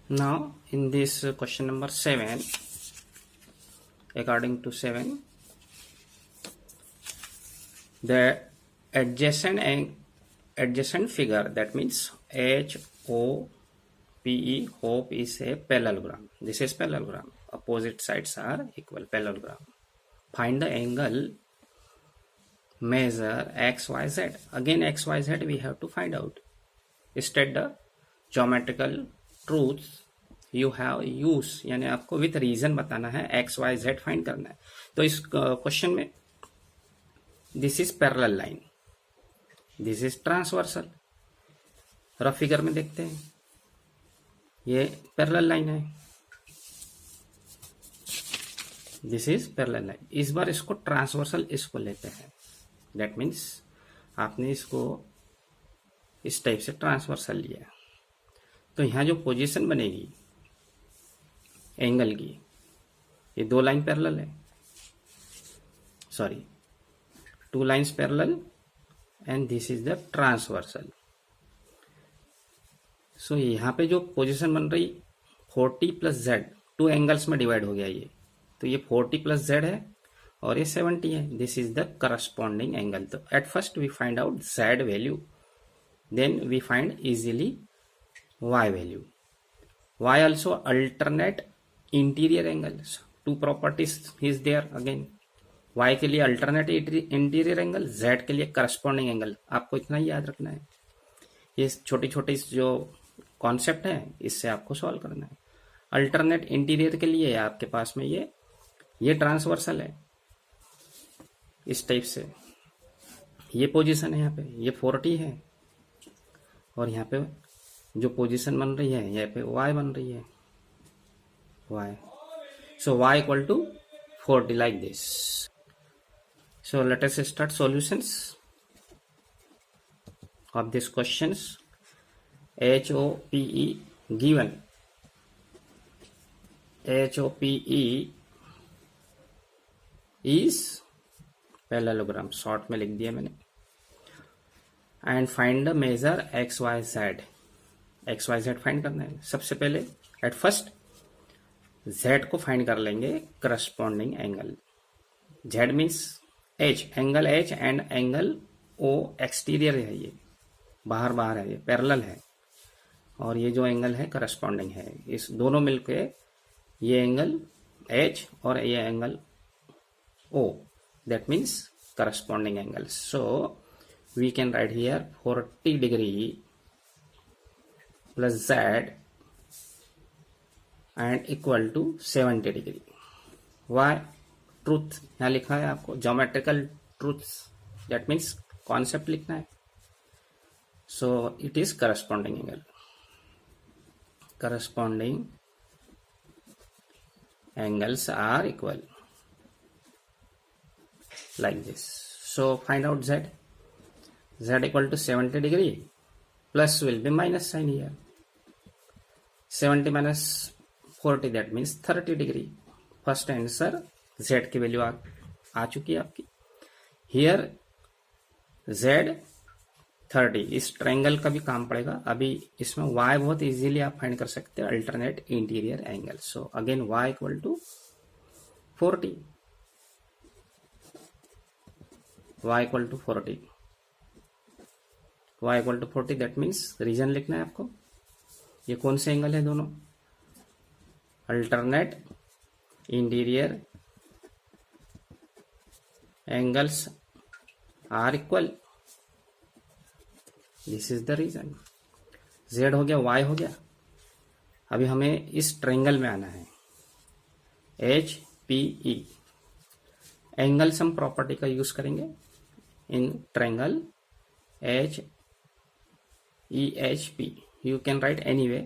Now in this question number 7, according to 7, the adjacent figure, that means HOPE, hope is a parallelogram. This is parallelogram. Opposite sides are equal, parallelogram. Find the angle, measure XYZ. Again XYZ we have to find out. State the geometrical truths you have use, यानी आपको with reason बताना है, XYZ find करना है. तो इस question में this is parallel line, this is transversal. Rough figure में देखते हैं, ये पैरेलल लाइन है, दिस इज पैरेलल लाइन. इस बार इसको ट्रांसवर्सल इसको लेते हैं. दैट मीन्स आपने इसको इस टाइप से ट्रांसवर्सल लिया, तो यहां जो पोजीशन बनेगी एंगल की, ये दो लाइन पैरेलल है, sorry two lines parallel, and this is the transversal. So यहाँ पे जो पोजीशन बन रही 40 प्लस जेड, टू एंगल्स में डिवाइड हो गया ये, तो ये 40 प्लस जेड है और ये 70 है. This is the corresponding angle. तो at first we find out Z value, then we find easily y value. Y also alternate interior angles. Two properties is there again. Y के लिए alternate interior angle, Z के लिए corresponding angle. आपको इतना ही याद रखना है. ये छोटी छोटी जो कॉन्सेप्ट है इससे आपको सॉल्व करना है. अल्टरनेट इंटीरियर के लिए आपके पास में ये ट्रांसवर्सल है इस टाइप से, ये पोजीशन है, यहाँ पे ये 40 है और यहाँ पे जो पोजीशन बन रही है यहाँ पे y बन रही है, y. So y equal to 40 like this. So let us start solutions of these questions. HOPE given, HOPE is parallelogram, short में लिख दिया मैंने. And find the measure XYZ. XYZ find करना है. सबसे पहले एट फर्स्ट Z को find कर लेंगे, corresponding angle. Z means H, angle H and angle O exterior है, ये बाहर बाहर है, ये पैरेलल है, और ये जो एंगल है करस्पॉन्डिंग है. इस दोनों मिलके ये एंगल H और ये angle O, that means corresponding angle. So we can write here 40 degree plus Z and equal to 70 degree. Why truth यहाँ लिखा है आपको, geometrical truths, that means concept लिखना है. So it is corresponding angle, corresponding angles are equal like this. So find out Z. Z equal to 70 degree, plus will be minus sign here. 70 minus 40, that means 30 degree. First answer Z की value आ चुकी है आपकी. Here Z 30. इस triangle का भी काम पड़ेगा. अभी इसमें Y बहुत इजीली आप फाइंड कर सकते हैं, alternate interior angle. So again Y equal to 40, y equal to 40, y equal to 40, that means reason लिखना है आपको. ये कौन से एंगल है दोनों? Alternate interior angles are equal, this is the reason. z हो गया, y हो गया. अभी हमें इस ट्रायंगल में आना है, HPE. एंगल सम प्रॉपर्टी का यूज करेंगे in triangle HEHP. You can write anyway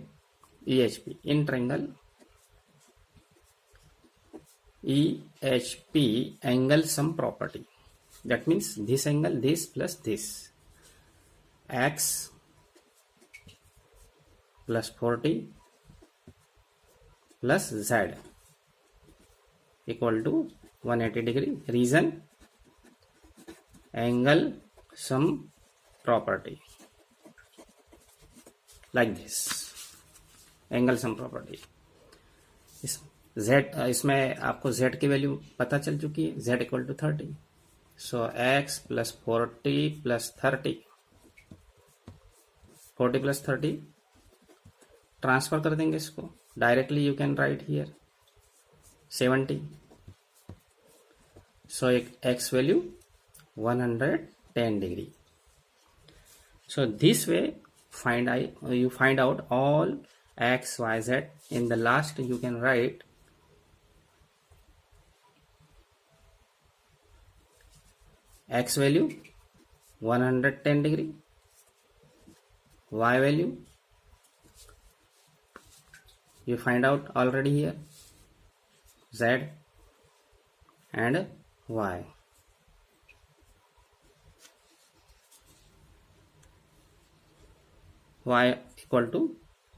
EHP. In triangle EHP, angle sum property, that means this angle, this plus this, x plus 40 plus z equal to 180 degree. Reason angle sum property, like this. Angle sum property. इसमें आपको z की value पता चल चुकी है, z equal to 30। So x plus 40 plus 30, 40 plus 30 transfer कर देंगे इसको directly, you can write here 70। So x value 110 degree. So this way you find out all x, y, z. In the last you can write x value 110 degree, y value you find out already here, z and y. Y equal to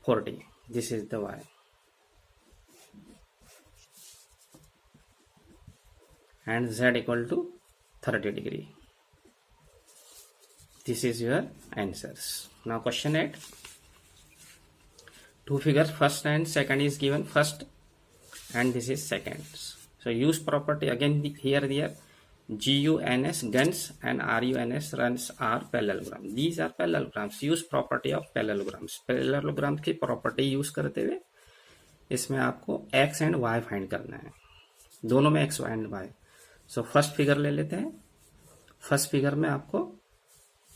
40, this is the y, and z equal to 30 degree. This is your answers. Now question 8, two figures, first and second is given, first and this is second. So use property again here, GUNS guns and RUNS runs are parallelogram. These are parallelograms. Use property of parallelograms. Parallelogram की property use करते हुए इसमें आपको x and y find करना है, दोनों में x and y. So first figure ले लेते हैं. फर्स्ट फिगर में आपको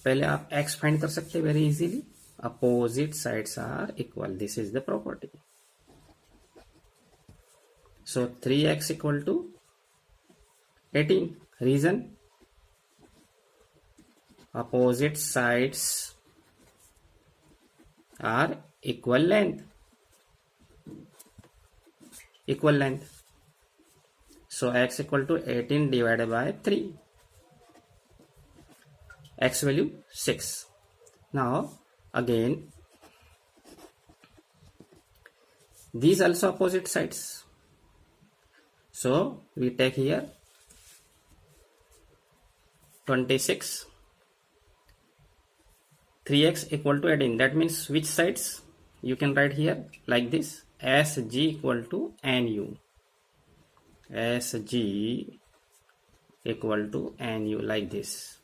पहले आप x फाइंड कर सकते हैं very easily. Opposite sides are equal, this is the property. So 3x equal to 18. Reason? Opposite sides are equal length. Equal length. So x equal to 18 divided by 3. X value 6. Now again, these also opposite sides. So we take here 26, 3x equal to 18. That means which sides? You can write here like this, SG equal to NU. SG equal to NU like this.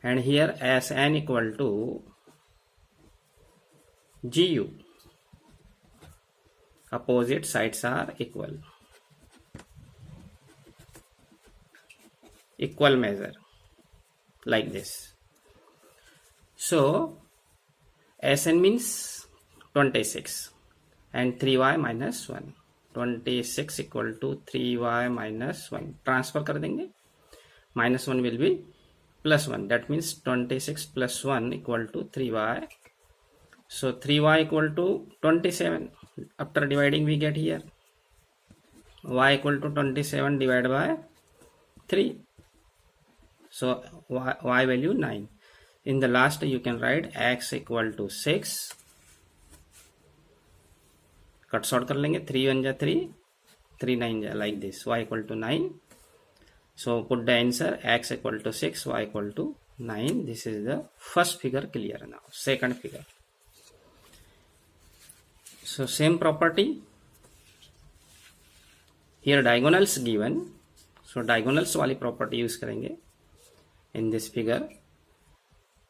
And here SN equal to GU. Opposite sides are equal. Equal measure. Like this. So Sn means 26 and 3y minus 1. 26 equal to 3y minus 1. Transfer कर देंगे. Minus 1 will be plus 1. That means 26 plus 1 equal to 3y. So 3y equal to 27. After dividing we get here y equal to 27 divided by 3. So y value 9. In the last you can write x equal to 6. Cut short कर लेंगे. 3 1 जा 3, 3 9 जा, like this. Y equal to 9. So put the answer, x equal to 6, y equal to 9. This is the first figure clear. Now second figure. So same property. Here diagonals given. So diagonals वाली property use करेंगे. इन this figure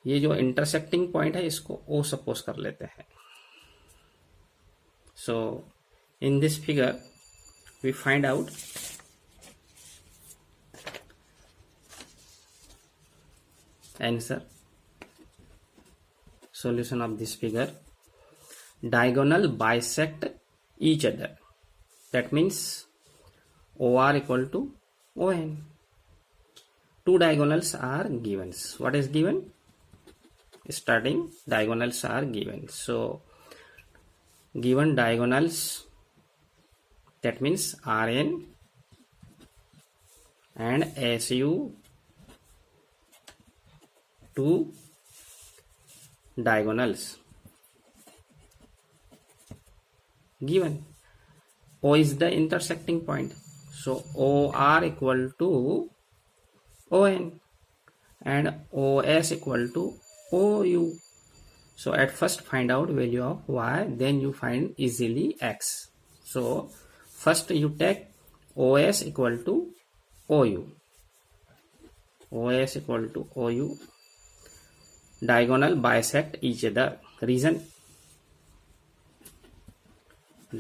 ये जो intersecting point है इसको O suppose कर लेते हैं. So in this figure we find out answer. Solution of this figure. Diagonal bisect each other. That means OR equal to ON. Two diagonals are given. What is given? Starting diagonals are given. So given diagonals, that means RN and SU, two diagonals given. O is the intersecting point. So OR equal to ON and OS equal to OU. So at first find out value of y, then you find easily x. So first you take OS equal to OU. OS equal to OU. Diagonal bisect each other. Reason?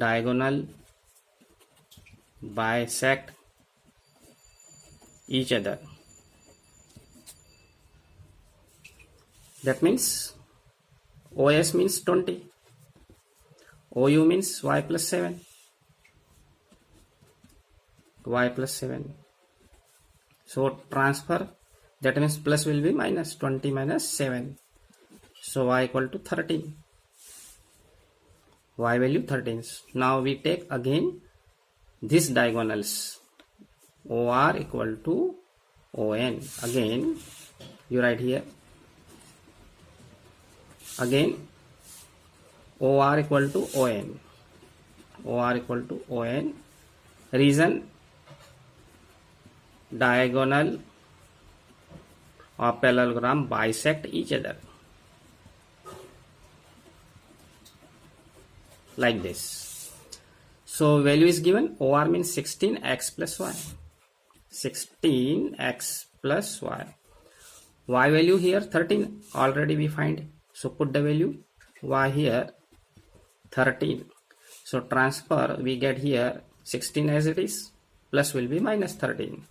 Diagonal bisect each other. That means OS means 20. OU means y plus 7. Y plus 7. So transfer, that means plus will be minus 20 minus 7. So y equal to 13. Y value 13. Now we take again these diagonals. OR equal to ON. Again you write here. Again OR equal to ON. OR equal to ON. Reason? Diagonal or parallelogram bisect each other. Like this. So value is given. OR means 16x plus y. 16x plus y. Y value here 13. Already we find. So put the value y here 13. So transfer, we get here 16 as it is. Plus will be minus 13.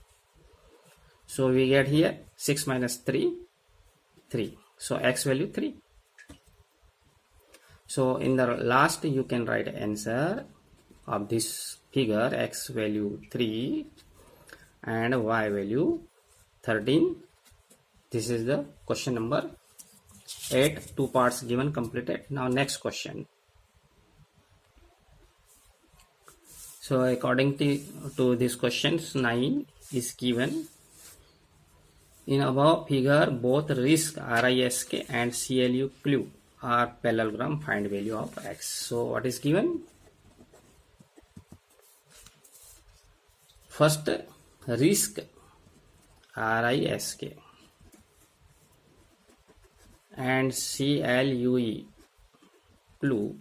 So we get here 6 minus 3, 3. So x value 3. So in the last you can write answer of this figure. X value 3 and y value 13. This is the question number 8. 2 parts given, completed. Now next question. So according to this questions, 9 is given. In above figure, both RISC, RISK and CLU clue are parallelogram. Find value of x. So what is given? First, RISC, RISK and CLUE clue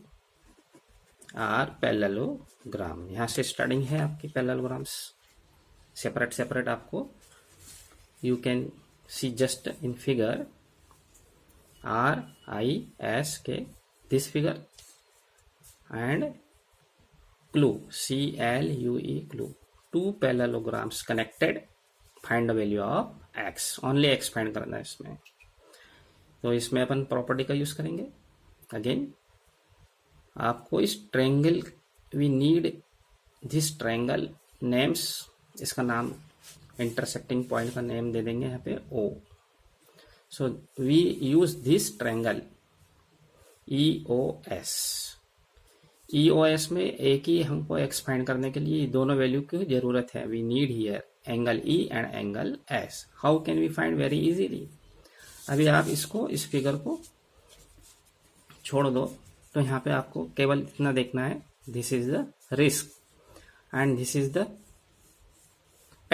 are parallelogram. यहाँ से starting है आपकी parallelograms. Separate आपको you can see just in figure RISK, this figure, and clue CLUE clue. Two parallelograms connected. Find the value of x. Only x find करना है इसमें. तो इसमें अपन प्रॉपर्टी का यूज करेंगे. अगेन आपको इस triangle, we need this triangle names. इसका नाम, इंटरसेक्टिंग पॉइंट का नेम दे देंगे यहाँ पे O. So we use this triangle EOS. EOS में एक ही हमको एक्स फाइंड करने के लिए दोनों वैल्यू की जरूरत है. We need here angle E and angle S. How can we find? Very easily. अभी आप इसको, इस फिगर को छोड़ दो तो यहाँ पे आपको केवल इतना देखना है. This is the risk and this is the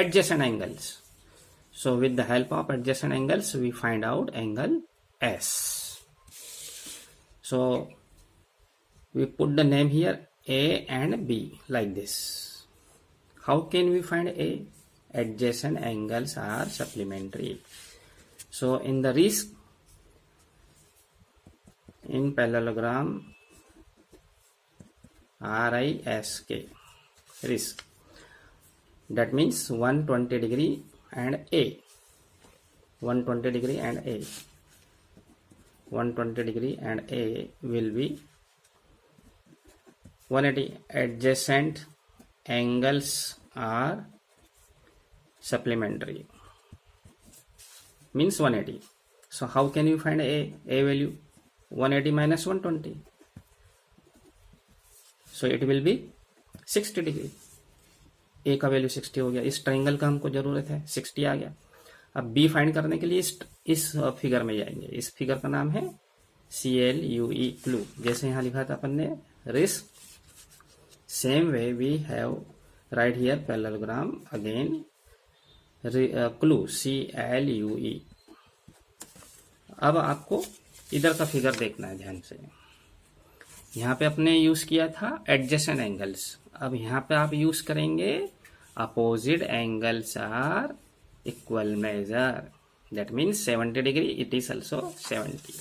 adjacent angles. So with the help of adjacent angles we find out angle S. So we put the name here A and B like this. How can we find A? Adjacent angles are supplementary. So in the risk, in parallelogram RISK, risk, that means 120 degree and A. 120 degree and A. 120 degree and A will be 180. Adjacent angles are supplementary. Means 180. So how can you find A? A value 180 minus 120. So it will be 60 degree. A का value 60 हो गया. इस triangle का हमको जरूरत है, 60 आ गया. अब B फाइंड करने के लिए इस फिगर में जाएंगे. इस फिगर का नाम है CLUE क्लू. जैसे यहाँ लिखा था अपन ने risk, same way we have write here parallelogram again clue CLUE. अब आपको इधर का फिगर देखना है ध्यान से। यहाँ पे अपने यूज किया था एडजेसेंट एंगल्स, अब यहाँ पे आप यूज करेंगे opposite angles are equal measure, that means 70 degree, it is also 70.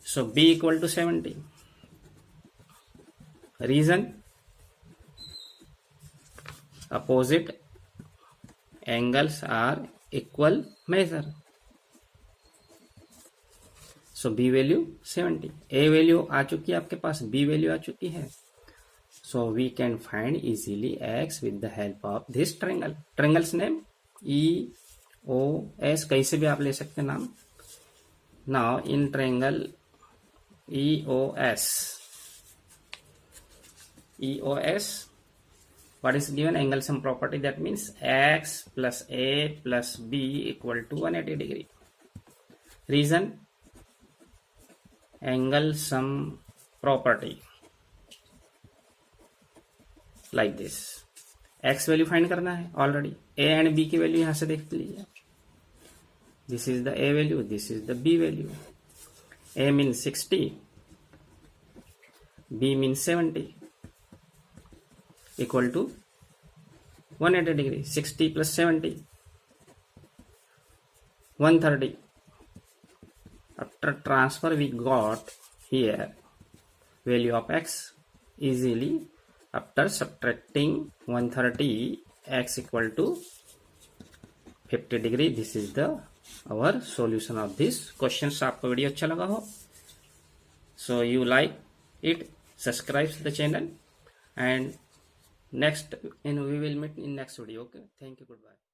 So B equal to 70. Reason, opposite angles are equal measure. So B value 70. A value आ चुकी है आपके पास, B value आ चुकी है. So we can find easily X with the help of this triangle. Triangle's name EOS, कैसे भी आप ले सकते हैं नाम. Now in triangle EOS, what is given? Angle sum property, that means X plus A plus B equal to 180 degree. Reason, angle sum property like this. X value find करना है already, A and B की value यहां से देख लीजिए. This is the A value, this is the B value. A means 60, B means 70, equal to 180 degree. 60 plus 70, 130. After transfer we got here value of X easily. After subtracting 130, X equal to 50 degree. This is the our solution of this question. आपको video अच्छा लगा हो, so you like it, subscribe to the channel, and next we will meet in next video. Okay, thank you, goodbye.